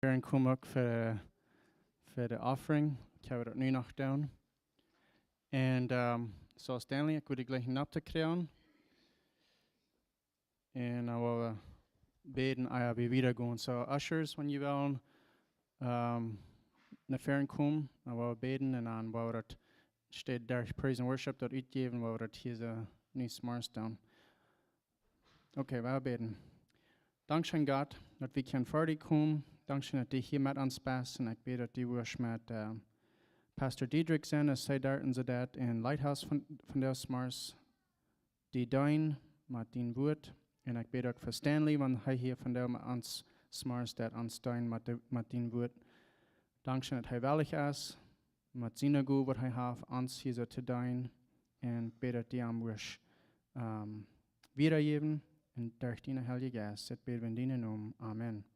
En kom ook voor de offering. Ik heb het nu nog gedaan. En zo Stanley, ik wil gleich een te krijgen. En dan willen we beden, als we weer gaan. So ushers, wanneer je wil naar voren komen, dan willen we beden. En dan willen we dat steeds daar praise and worship dat uitgeven, willen we dat hier zo niet smart doen. Oké, we beden. Dankzij God dat we kunnen voor die komen. Dankzij dat die hier met ons bent. En ik bid dat die was met Pastor Diedrich zijn, als zij daar en zo dat in Lighthouse van de smars. Die doen met die woord. En ik bid ook voor Stanley, want hij hier van de met ons smars dat ons doen met die woord. Dankzij dat hij wellig is. Met zijn goed wat hij heeft, ons hier zo te doen. En ik bid dat die aan was weergeven. En durch die Heilige Geist, dat bidden we in die naam. Amen.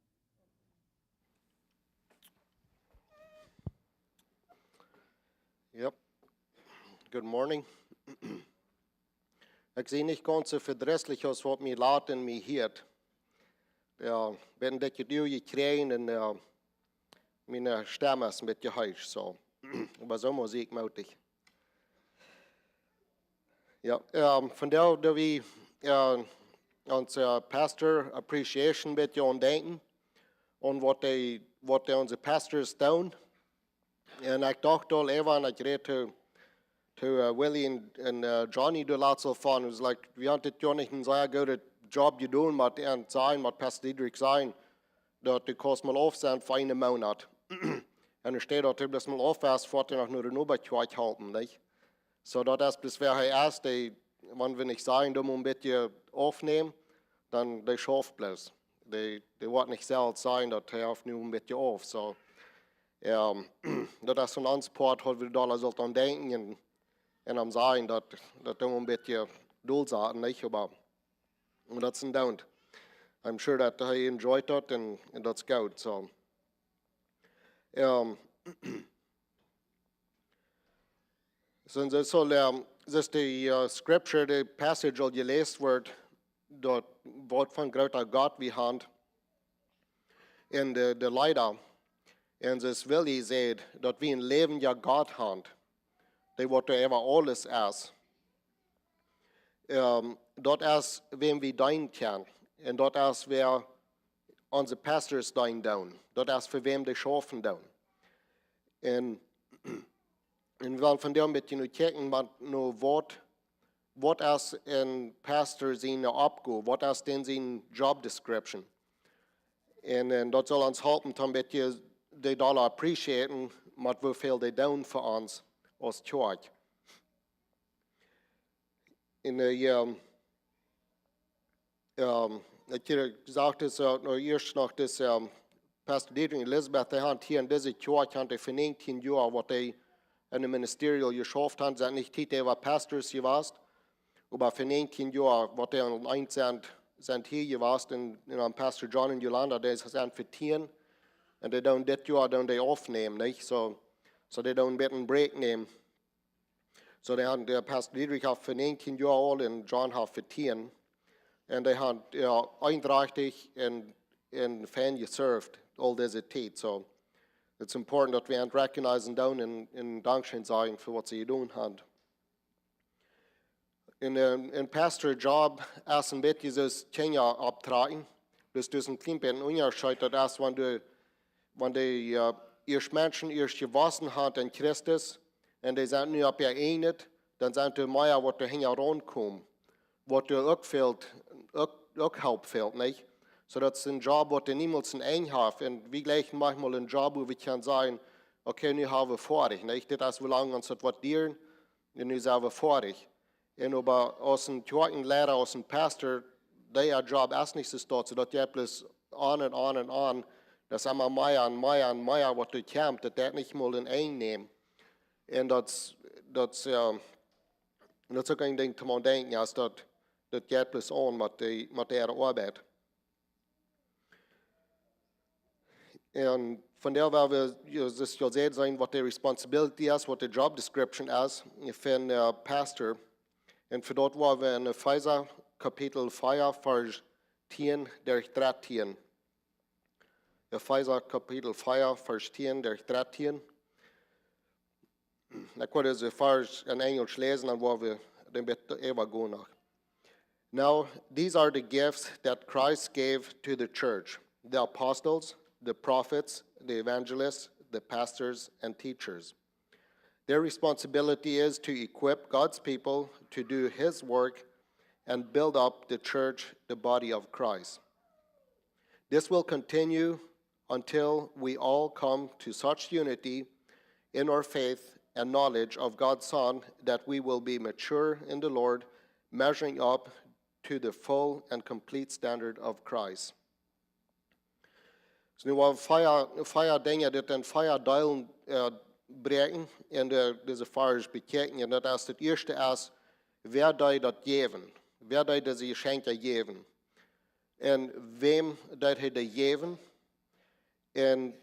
Yep. Good morning. Ik zie niet ganz so verdrießlich als wat mij laat en mij hiert. Ja, ben dat je duw je krijgen en mijn stem is een beetje huis. So. Maar zo muziek mogelijk. Ja, vandaar dat we onze pastor appreciation een beetje ontdenken. En wat onze pastors doen. En ik dacht al even, ik reed to Willie en Johnny de laatste van. Het was like, we hadden het ja niet een zeer goede job gedaan met en zijn, met Pastor Diedrich zijn, dat de kost mal af zijn voor een maand. En er steht dat das mal af is, voor nog nur de Oberkreuz halten, nicht? So dat is bis wer hij is, wenn wir nicht sagen, du musst ein bisschen aufnehmen, dann der schafft bloß. Die wird nicht selbst sein, dass er auf nur ein bisschen auf. So, dat is een antwoord wat we daar zullen aan denken en aan zeggen dat we een beetje doel zaten, niet? Maar dat is een don't. I'm sure that hij enjoyed dat en dat is goed. So, so is de scripture, de passage al gelezen wordt, dat wat van groter God we hebben in de leider. En dus wil je zeggen dat we een leven ja God hebben, die wat er even alles is. Dat is wem we dienen kunnen. En dat is waar onze pastors dienen doen. Dat is voor wem de schafen doen. En we willen van daar een beetje nu kijken, maar nu wat is een pastor zijn opgave? Wat is denn zijn job description? En dat zal ons helpen om een beetje de dollar appreciëren met hoeveel die doen voor ons als kerk. En ik heb gezegd dat eerst nog dus Pastor Diedrich en Elizabeth, die hebben hier in deze kerk voor 19 jaar wat die in het ministerial geschafft hebben. Ze zijn niet tijd, die waren pastors geweest, maar voor 19 jaar wat die aan eind zijn hier geweest. En Pastor John en Jolanda, die zijn voor 10. En die doen dit jaar die opnemen, niet? So die doen een beetje een break nemen. So die hebben de Pastor Diedrich heeft voor 19 jaar oud en John heeft voor 10. En die hebben eindrechtig en fan geserved al deze tijd. So it's important dat we recognizen doen en dankzij zijn voor wat ze gedaan hebben. In pastor job is een beetje zoals Kenya optreden. Dus een klein beetje een onderscheid dat is wanneer die eerst Menschen eerst gewassen hat in Christus en die zijn nu op je eenheid, dan zijn er meer wat er heen rondkomt. Wat er ook helpt veel, niet? So dat is een job wat er niemals een eind heeft. En we gleichen manchmal een job waar we kunnen zeggen, oké, nu hebben we vorig, niet? Dit is hoe lang ons het wat dieren en nu zijn we vorig. En aber als een kerkenlehrer, als een pastor, die job is niet zo staat, zodat je plus aan en aan en aan, dat is immer meer en meer en meer wat er komt, dat niet mal een eind neemt. En dat is ook een ding te moeten denken, als dat gaat plus aan met de arbeid. En vandaar waar we dus gezegd zijn wat de responsibility is, wat de job description is van pastor. En voor dat waren we in Epheser kapitel 4, vers 10 durch 13. Epheser kapitel 4, vers 10 durch 13. Da kan du så vers in Englisch lesen, dann wollen wir den bitte übergehen nach. Now, these are the gifts that Christ gave to the church: the apostles, the prophets, the evangelists, the pastors, and teachers. Their responsibility is to equip God's people to do His work and build up the church, the body of Christ. This will continue until we all come to such unity in our faith and knowledge of God's Son that we will be mature in the Lord, measuring up to the full and complete standard of Christ. Så nu var fire dingen dit en fire delen brengen in deze fires bekijken. En dat is het eerste is, wer dat geven? Wer deze geschenken geven? En wem dat hij dat geven? En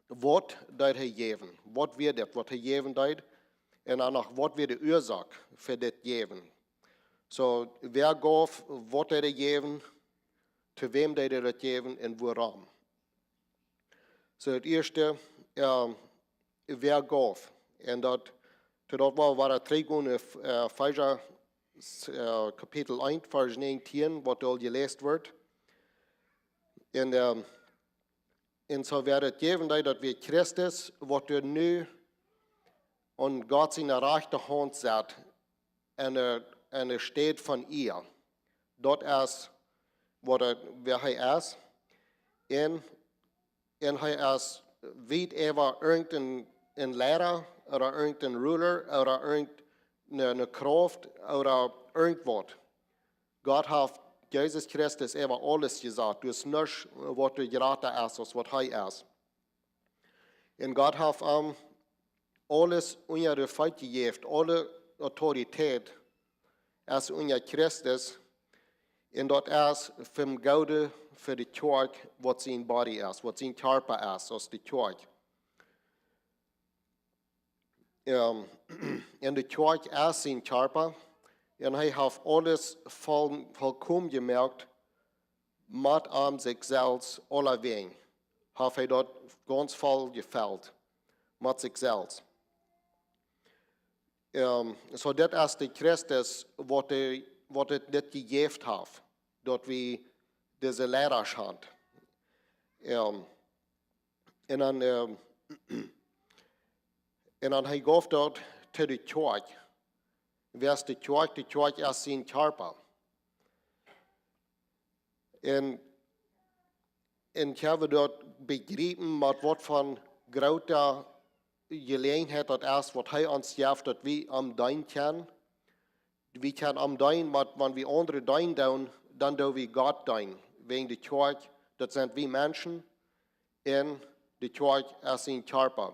wat dat hij geven? Wat weer dat, wat hij geven dat? En dan nog, wat weer de oorzaak voor dit geven? So, wer gaf, wat hij dat geven? Te wem deed hij dat geven en waarom? So, het eerste, wer gaf? En dat waren drie goede Epheser kapitel 1, vers 19, wat al gelezen wordt. En zo werd het geven dat we Christus, wat er nu aan God zijn rechterhand zet, en steht van ihr. Dat is wer hij is. En hij is weet over irgendein Lehrer, oder irgendein Ruler, oder irgendeine Kraft, oder irgendwas. Gott hat Jesus Christus over alles gesagt. Du ist nicht, was du geraten ist, als was hij ist. Und Gott hat alles unter die Feit gegeben, alle Autorität, als unter Christus. En dat is vom Goude voor de kerk wat zijn body is, wat zijn körper is als de kerk. En de kerk is zijn körper. En hij heeft alles volkomen gemerkt, met aan zichzelf alleen. Heeft hij dat ganz vol geveld, met zichzelf. So dat is de Christus wat het dit gegeven heeft. Dat we deze leraars hadden. En dan hij gaf dat to de kerk. Wees de kerk? De kerk is zijn körper. En ik heb dat begrepen met wat van grote gelegenheid dat is, wat hij ons geeft, dat we am doen kunnen. We kunnen am doen, maar wanneer we andere doen, dan doen we God doen. Wegen de kerk, dat zijn we mensen. En de kerk is een körper.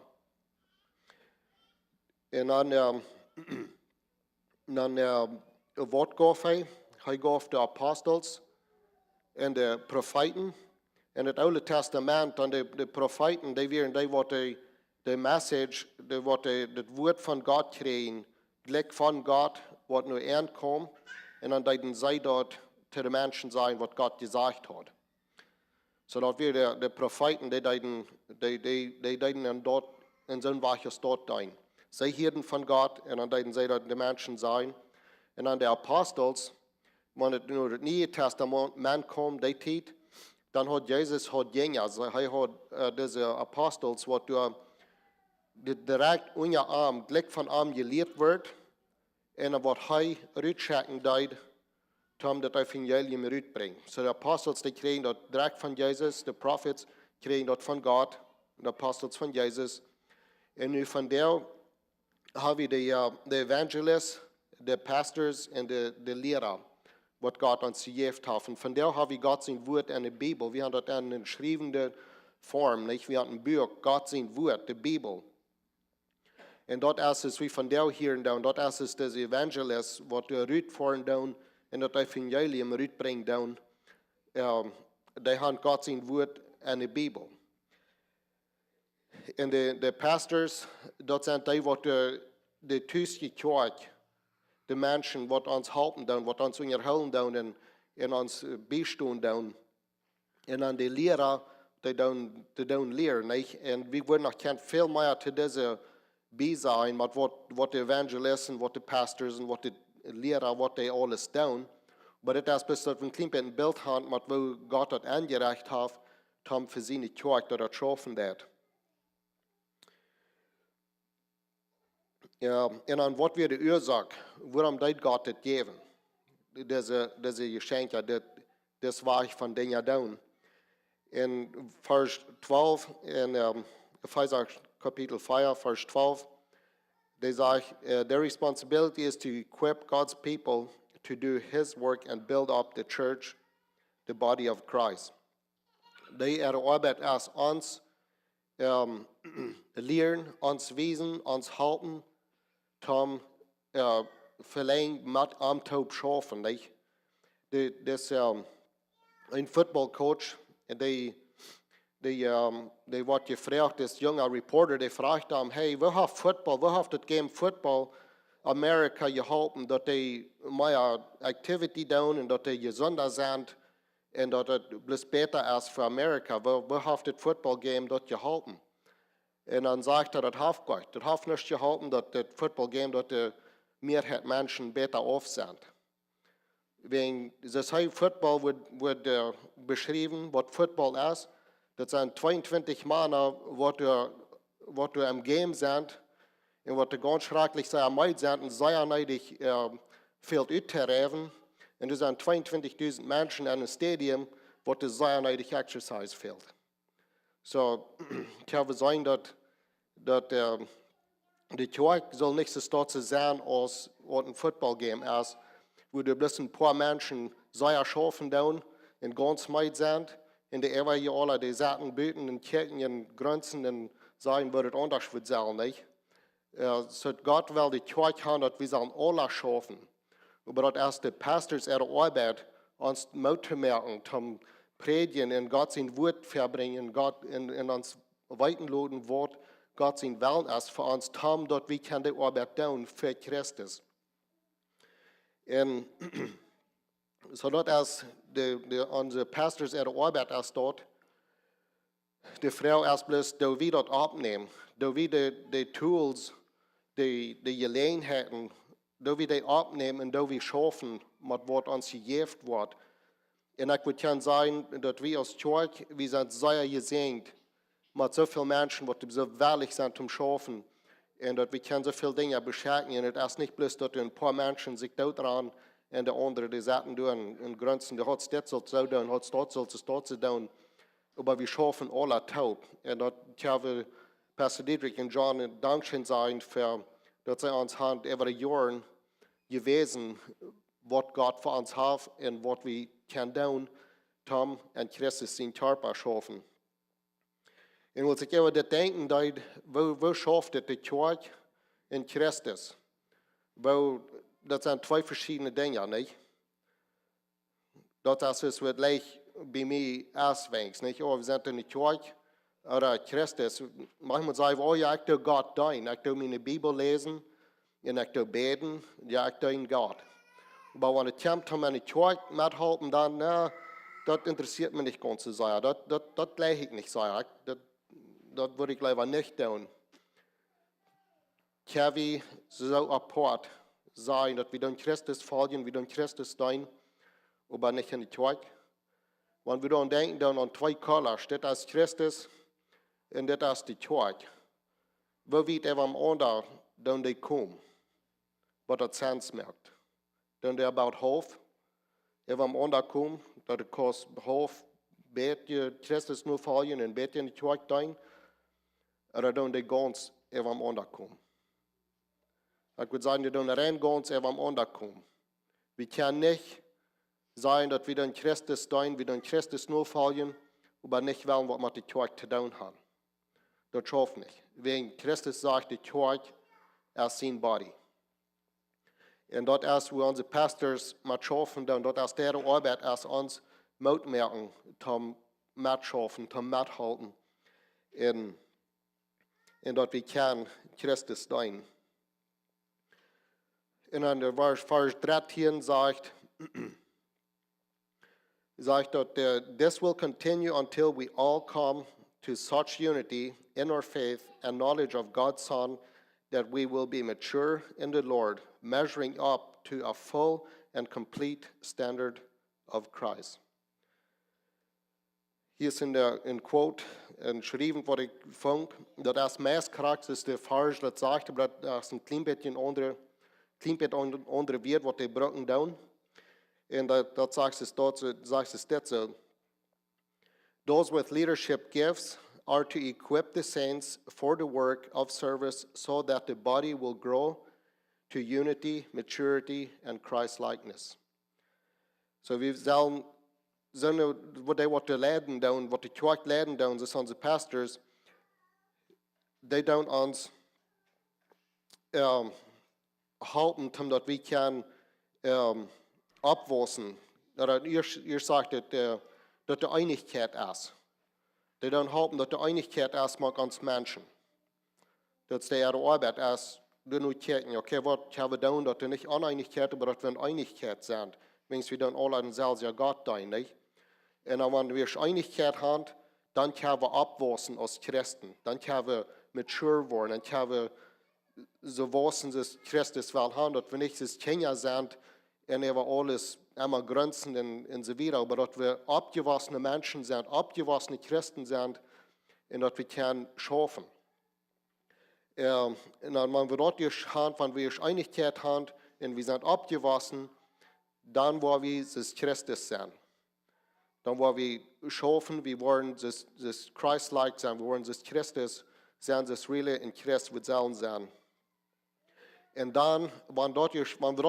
En dan wat gaf hij? Hij gaf de apostels en de profeten. In het Oude Testament, dan de profeten, die wat de message, het woord van God kregen, gelijk van God, wat nu aankomt. En dan deden zij dat te de mensen zijn wat God gezegd had. Zodat we de profeten, die deden en dat in zo'n welke stad doen. Zij hielden van God en dan deden zij dat de mensen zijn. En dan de apostels, wanneer het nu het Nieuwe Testament komt, die tijd, dan had Jezus jengers. Hij had deze apostels, wat direct onder arm, gelijk van arm geleerd wordt. En wat hij uitschaken deed, om dat evangelium uitbrengt. So de apostels die kregen dat direct van Jezus, de prophets kregen dat van God, de apostels van Jezus. En nu van daar hebben we de evangelists, de pastors en de leraar, wat God ons gegeven heeft. En van daar hebben we God zijn woord in de Bijbel. We hebben dat in een schrijvende vorm, niet? We hebben een boek, God zijn woord, de Bijbel. En dat is het we van daar hier doen, dat is het deze evangelist, wat we uitvoeren doen, en dat evangelium uitbrengen doen. Die hebben God zijn woord in de Bijbel. En de pastors, dat zijn die wat de thuisje kerk, de mensen wat ons helpen doen, wat ons onderhouden doen en ons bijstaan doen. En dan de leraar, die doen leren, niet? En we worden nog veel meer te deze bij zijn, met wat de evangelisten, wat de pastors en wat de leraar, wat die alles doen. Maar het is best dat we een klein beetje een beeld hebben, met wo God dat aangereicht heeft, om voor zijn kerk dat schaffen dat. Ja, en dan wat weer de oorzaak, waarom deed God het geven? Deze geschenken, das war ich von dingen doen. In vers 12, in Epheser kapitel 4, vers 12, they say, their responsibility is to equip God's people to do his work and build up the church, the body of Christ. They are arbeit als ons leren, ons wezen, ons helpen, om verlengd met am te schaffen. Dus een voetbalcoach, die wordt gevraagd, das jonge reporter, die vraagt hem, hey, we heeft het game voetbal Amerika geholpen, dat die meer activity doen en dat die gezonder zijn en dat het bloß beter is voor Amerika. We heeft het voetbalgame dat geholpen. En dan zegt hij, dat heeft goed. Dat heeft niet geholpen, dat het voetbalgame, dat de meerheid mensen beter af zijn. Das heißt, Football wird beschrieben, was Football ist. Das sind 22 Männer, was du am Game sind und was ganz schrecklich sehr meid sind und sehr neidig fehlt uitzureven. Und das sind 22.000 Menschen in einem Stadium, was sehr neidig Exercise fehlt. So, ich kann sagen, dass die Kirche soll nicht so stark sein, als was ein Football-Game ist, wo du bloß ein paar Menschen sehr schaffen tun und ganz meid sind, und die ewige alle, die Sachen beten und Kirchen und Grenzen und sagen, wird es anders wird sein, nicht? So Gott will die Kirche haben, dass wir sollen alle schaffen. Aber das ist die Pastors ihre Arbeit, uns Mut zu merken, zum Predigen und Gott sein Wort verbringen, Gott in uns weitenloden Wort, Gott sein Willen ist für uns, Tom, dort wir können die Arbeit tun für Christus. Und so das ist unsere Pastors ihre Arbeit ist dort. Die Frau ist bloß, da wir dort abnehmen, da wir die Tools, die Gelegenheiten, da wir die abnehmen und da wir schaffen, mit was uns gegeben wird. Und ich würde sagen, dass wir als Kirche, wir sind sehr gesegnet mit so vielen Menschen, die so willig sind zum Schaffen. Und dass wir können so viele Dinge beschenken. Und es ist nicht bloß, dass ein paar Menschen sich dort dran und die anderen die Sachen tun und Grenzen, die hat es das so tun, hat es dort so tun. Aber wir schaffen alle taub. Und das kann Pastor Dietrich und John Dankeschön sagen, für, dass sie uns haben über die Jahre gewesen, was Gott für uns hat und was wir können tun, um und Christus sein Körper schaffen. Und als ich über das denken, wo schafft die Kirche in Christus? Das sind zwei verschiedene Dinge, nicht? Das ist, was gleich bei mir auswächst, nicht? Oh, wir sind in der Kirche oder Christus. Manchmal sagen wir, oh ja, ich tue Gott dein. Ich tue meine Bibel lesen und ich tue beten. Ja, ich tue Gott. Aber wenn es kommt, um in der Kirche mithalten, dann, na, das interessiert mich nicht ganz so sehr. Das gleich ich nicht sehr. Das würde ich lieber nicht tun. Kann wir so apart sein, dass wir den Christus folgen, wir den Christus dienen, aber nicht in die Kirche. Wenn wir dann denken, dann an zwei Colors, das ist Christus und das ist die Kirche. Wo wird am anderen, dann die kommen, was das Sens merkt. Dann der baut Hof, am anderen kommen, dass der Kurs Hof, bete Christus nur folgen und bete in die Kirche dienen, oder dann die ganz am anderen kommen. Ich würde sagen, die dann rein ganz am anderen kommen. Wir können nicht sein, dass wir den Christus dienen, wir den Christus nur folgen, aber nicht wollen, was wir die Kirche zu tun haben. Das schafft nicht. Wegen Christus sagt, die Kirche ist sein Body. Und dort ist, wo unsere Pastors mit schaffen, dann dort ist deren Arbeit, ist uns Mut merken, zum mitschaffen, zum mithalten. Und dort wir können Christus dienen. Und dann der Vers 13 sagt, sagt dort, this will continue until we all come to such unity in our faith and knowledge of God's Son that we will be mature in the Lord, measuring up to a full and complete standard of Christ. Hier ist in Quote geschrieben, wat ik vond, dat als meest karakteristisch vers dat zegt, dat is een klein beetje andere weer wat die broken down. En dat zegt het dit zo. Those with leadership gifts are to equip the saints for the work of service so that the body will grow to unity, maturity, and Christ-likeness. So we zullen, wat de leiden doen, wat de kerk leiden doen, dus onze pastors, die doen ons helpen, omdat we kan opwassen. Ihr sagt, dat de Einigkeit ist. Die doen helpen, dat de Einigkeit ist met ons Menschen. Dat de Arbeit ist, du nu kijken, okay, wat gaan we doen, dat er niet Oneinigkeit, maar dat we een Einigkeit zijn. Means we doen alle aan zelfs ja Gott doen, niet? En dan wanneer we Einigkeit hebben, dan kunnen we opwassen als Christen. Dan kunnen we mature worden. Dan kunnen we zo wassen als Christus wel hebben, dat we niet als Kinder zijn en we alles immer grenzen en so weiter, aber dat we opgewassene Menschen zijn, opgewassene Christen zijn en dat we kunnen schaffen. En dan wanneer we dat hebben, wanneer we Einigkeit hebben en we zijn opgewassen, dann wollen wir das Christus sein. Dann wollen wir schaffen, wir wollen das Christ-like sein, wir wollen das Christus sein, das really in Christ wird sein. Und dann, wenn wir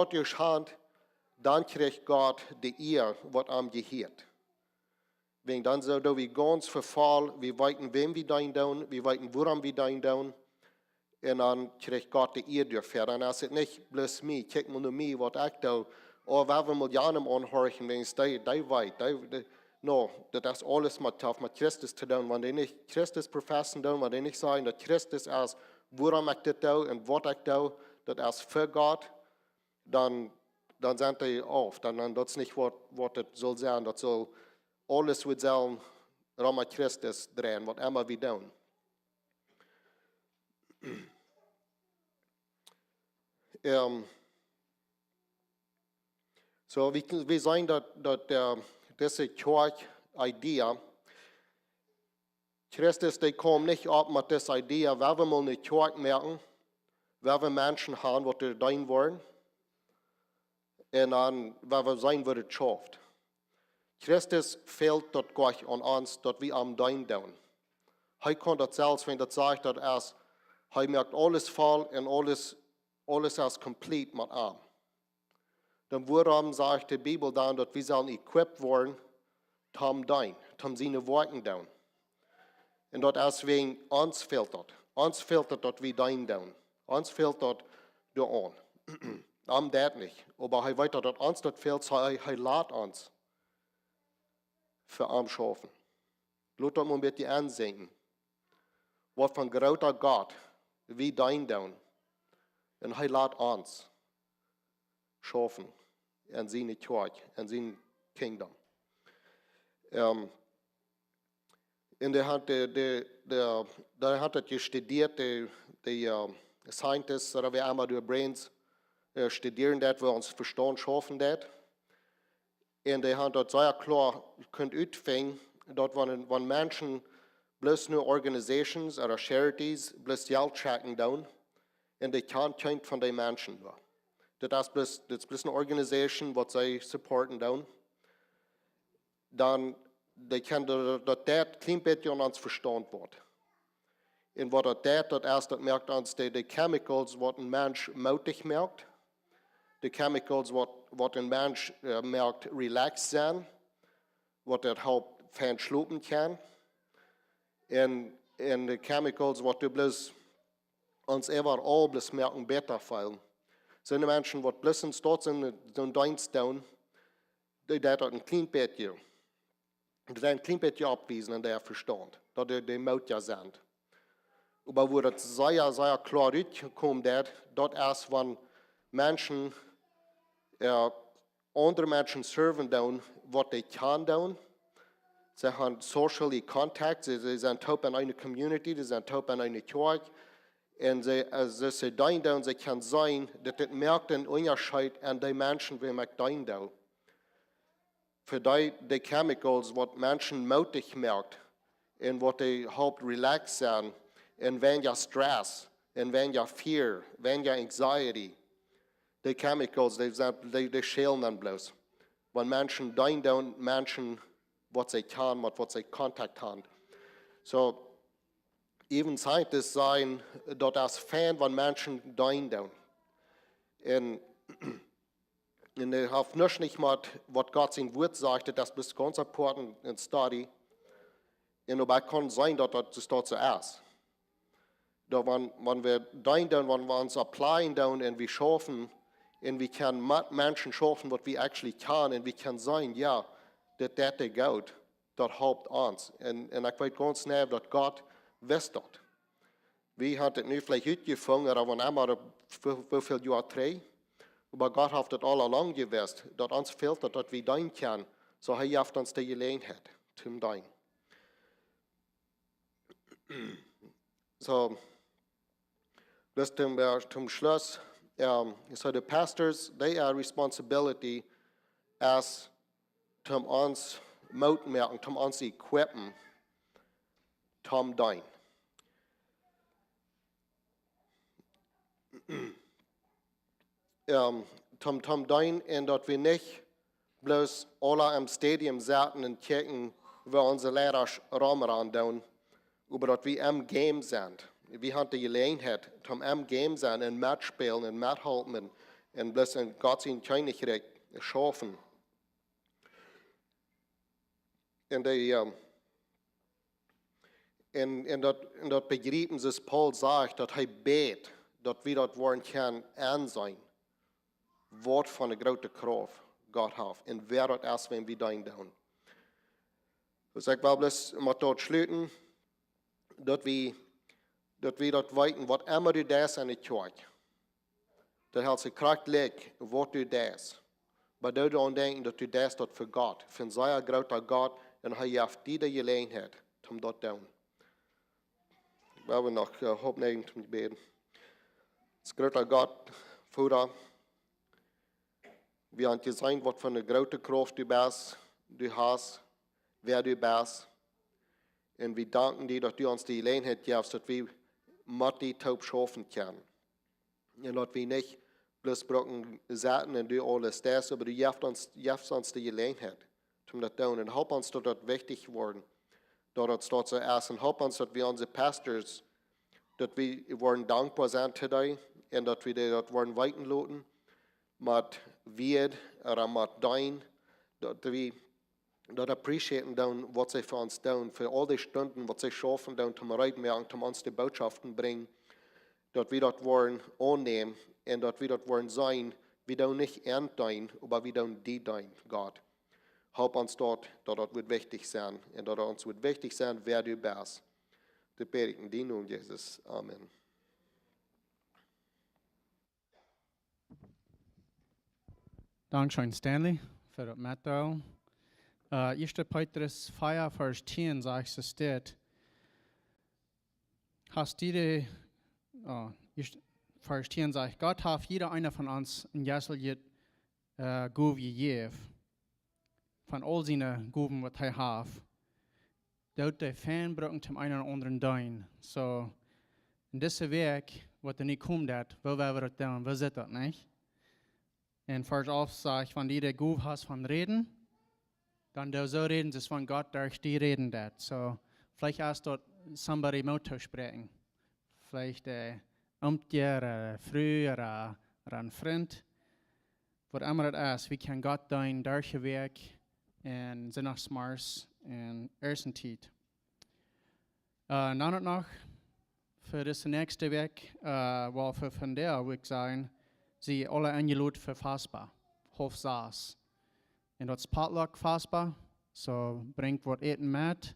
das haben, dann kriegt Gott die Ehre, was am gehört. Wenn dann so, da wir ganz verfallen, wir wissen, wem wir dein tun, wir wissen, woran wir dein tun, und dann kriegt Gott die Ehre dafür. Dann ist es nicht bloß mir, kijk mal nur mir, was ich da. Oh, we hebben miljoenen aanhorigen, mensen die weten. No, dat is alles met Christus te doen. Wanneer die niet Christus professen doen, wanneer die niet zeggen dat Christus is waarom ik dit doe en wat ik doe, dat is voor God, dan zijn die af. Dan dat is niet wat het zal zijn. Dat zal alles wat zijn rond Christus draaien, wat immer we doen. So, we zijn dat deze kerk-idee, Christus, die komt niet op met deze idee, waar we mal een kerk merken, waar we mensen hebben wat er doen worden, en dan waar we zijn wat het schafft. Christus fehlt dat Gott aan ons, dat we am doen. Hij kan dat zelfs, wenn dat zegt, dat hij merkt alles vol en alles is compleet met hem. Dan waarom sagt die Bibel dan dat we zullen equipped worden, om doen, om zijn werken doen. En dat is wegen ons fehlt dat. Ons fehlt dat we doen. Ons fehlt dat door aan. Am dat niet. Maar hij weet dat ons dat fehlt, so hij laat ons voor hem schaffen. Laat dat maar een beetje aanzien. Wat van groter God we doen. En hij laat ons schaffen. En zijn kerk, en zijn kingdom. En daar had het gestudeerd, de scientists, dat we allemaal door brains studeren, dat we ons verstand schaffen dat. En die had dat zeer klaar kunt uitvinden, dat wanneer mensen bloos nu organisations of charities bloos geld trekken doen, en die kan kind van die mensen doen. Dat is bloos een organisation wat zij supporten doen. Dan kan dat klein beetje aan ons verstand wordt. En wat dat is, dat merkt ons de chemicals wat een mens moutig merkt. De chemicals wat een mens merkt relaxed zijn. Wat het helpt van slopen kan. En de chemicals wat du bloos ons overal bloos merken beter vallen. Zijn de mensen wat bloos in staat zijn zo'n dienst doen, die dat een klein beetje. Die zijn een klein beetje opwijzen in der verstand, dat die moutja zijn. Maar waar het zeer klaar uitgekomen dat is, wanneer mensen andere Menschen serven doen wat they kan doen. Ze hebben socially contact, ze zijn top in een community, ze zijn top in een kerk. En als ze doen doen, ze kan zijn dat het merkt een onderscheid aan die mensen die met doen doen. Voor die chemicals wat mensen moedig merkt en wat die helpt relaxen en weniger stress en weniger fear, weniger anxiety. Die chemicals, die schelen dan bloos. Wanneer mensen doen, mensen wat ze kan, met wat ze contact hebben. So, even scientists zijn dat als fan van mensen doen. En ich habe nicht mit, was Gott sein Wort sagt, das ist ganz important in Study. Und dabei kann sein, dass das dort so ist. Da wenn wir denken, wenn wir uns applyen und wir schaffen, und wir können mit Menschen schaffen, was wir actually können, und wir können sagen, ja, das geht, das hilft uns. Und ich weiß ganz schnell, dass Gott weiß das. Wir haben das nicht vielleicht ausgefangen, aber wenn einmal, wie viele Jahre 3? Aber Gott hat das all along gewusst, dass uns fehlt, dass wir dienen können. So er hat uns die Gelegenheit zum Dienen. So, bis zum Schluss. So the pastors, they are responsibility as zum uns Mut merken, zum uns equippen, zum Dienen. Tom Dein en dat we niet bloos alle im Stadium zaten en kijken waar onze leiders ramen aan doen, maar dat we im Game zijn. We hadden de gelegenheid om im Game zijn en match spelen en match helpen en bloos in Gods Königreich schaffen. En dat begrijpen ze, Paul zegt, dat hij beet, dat we dat worden kan aanzien. Wat van de grote kracht God heeft. En wer dat is, wenn we dat doen. Dus ik wil dus met dat sluiten, dat we dat weten, wat immer du das in de kerk. Dat helpt zich kracht ligt, wat du das. Maar dat dan denken dat du das dat voor God. Van zijn grote God, en hij heeft die de gelegenheid om dat te doen. We hebben nog opnemen om te beden. Het grote God, Vader, we hebben gezien wat voor een grote kracht du bist, du hast, wer du bist. En we danken dir dat du ons die gelegenheid geeft, dat we met die taub schaffen kunnen. En dat we niet bloos brokken zaten en du alles das, aber du geeft ons die gelegenheid om dat te doen. En help ons dat dat wichtig wordt, dat het staat zo is. En help ons dat we onze pastors, dat we worden dankbaar zijn today, en dat we dat worden weten laten, met weet, met dein, dat we dat appreciëren doen wat zij voor ons doen, voor al die stunden wat zij schaffen doen, om uitmerken, om ons de boodschappen brengen, dat we dat worden aannemen, en dat we dat worden zijn, we doen niet eind doen, maar we doen die doen, God. Help ons dat wordt wichtig zijn, en dat ons wordt wichtig zijn, wer du bist. De prediken die nun, Jesus. Amen. Dankeschön, Stanley, für das Mitteilung. 1. Petrus 4, Vers 10 sagt es steht, hast die, Vers 10 sagt, Gott hat jeder einer von uns ein Jessel Guv gegeben, von all seinen Guven, was er hat. Dort der Fernbrücken zum einen oder anderen Dein. So, in diesem Weg, was er nicht kommt, wo wir das tun, wo sieht das nicht? Und Vers 11 sagt, wenn die der Guv hast von Reden, dann der so reden, das von Gott durch die reden dat. So, vielleicht hast dort somebody Motto sprechen. Vielleicht dir, früh oder ein Freund. Was immer das ist, wie kann Gott dein durch den Weg und sind noch smart und ersten Zeit. Noch für das nächste Weg, weil für von der Weg sein, sie alle eingeladen für Fassbar, Hofsaß. Und das Potluck fassbar, so bringt was eten mit.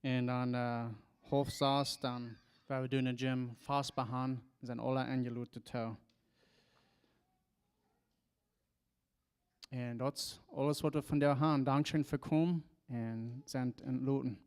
Und dann Hofsaß, dann, weil wir in Gym fassbar haben, sind alle eingeladen. Und das alles, was wir von dir haben. Dankeschön für kommen und sind entladen.